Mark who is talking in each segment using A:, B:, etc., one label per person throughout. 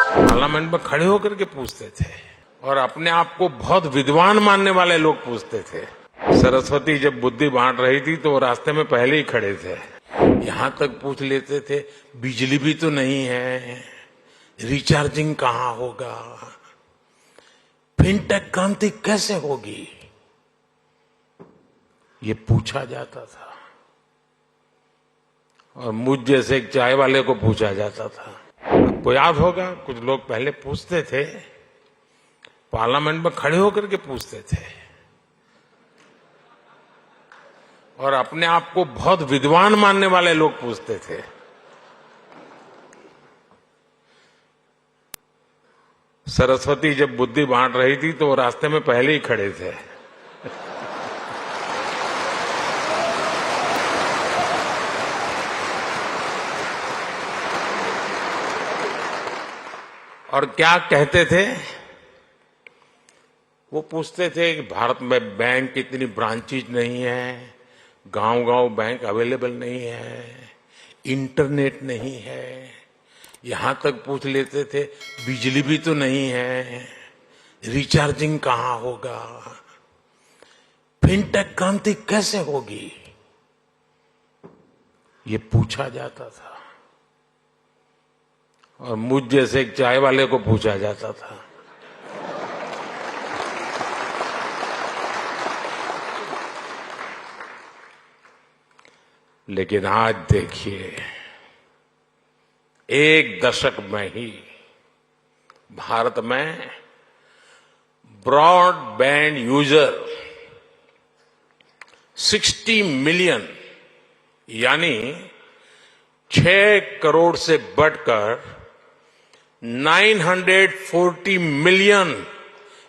A: Parliament में खड़े होकर के पूछते थे और अपने आप को बहुत विद्वान मानने वाले लोग पूछते थे। सरस्वती जब बुद्धि बांट रही थी तो वो रास्ते में पहले ही खड़े थे। यहां तक पूछ लेते थे बिजली भी तो नहीं है, रिचार्जिंग कहां होगा, फिनटेक क्रांति कैसे होगी, ये पूछा जाता था। और मुझ जैसे एक चाय वाले को पूछा जाता था। आपको याद होगा कुछ लोग पहले पूछते थे, पार्लियामेंट में खड़े होकर के पूछते थे और अपने आप को बहुत विद्वान मानने वाले लोग पूछते थे। सरस्वती जब बुद्धि बांट रही थी तो वो रास्ते में पहले ही खड़े थे। और क्या कहते थे? वो पूछते थे कि भारत में बैंक की इतनी ब्रांचेज नहीं है, गांव-गांव बैंक अवेलेबल नहीं है, इंटरनेट नहीं है। यहां तक पूछ लेते थे बिजली भी तो नहीं है, रिचार्जिंग कहां होगा, फिनटेक क्रांति कैसे होगी, ये पूछा जाता था। और मुझ जैसे एक चाय वाले को पूछा जाता था। लेकिन आज देखिए, एक दशक में ही भारत में ब्रॉडबैंड यूजर 60 मिलियन यानी 6 करोड़ से बढ़कर 940 मिलियन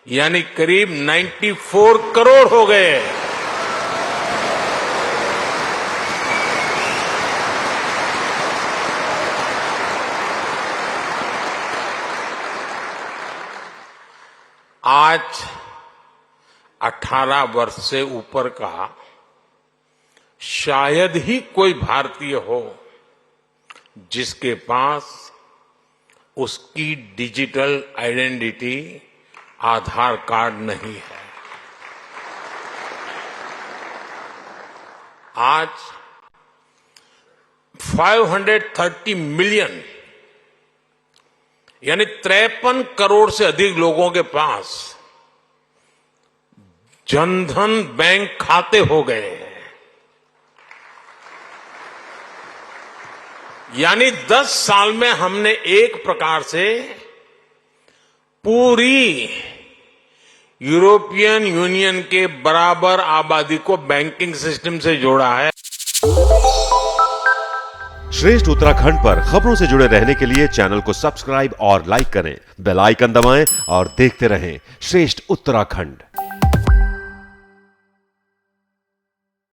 A: यानी करीब 94 करोड़ हो गए। आज 18 वर्ष से ऊपर का शायद ही कोई भारतीय हो जिसके पास उसकी डिजिटल आइडेंटिटी आधार कार्ड नहीं है। आज 530 मिलियन यानी 53 करोड़ से अधिक लोगों के पास जनधन बैंक खाते हो गए हैं। यानी 10 साल में हमने एक प्रकार से पूरी यूरोपियन यूनियन के बराबर आबादी को बैंकिंग सिस्टम से जोड़ा है।
B: श्रेष्ठ उत्तराखंड पर खबरों से जुड़े रहने के लिए चैनल को सब्सक्राइब और लाइक करें, बेल आइकन दबाएं और देखते रहें श्रेष्ठ उत्तराखंड।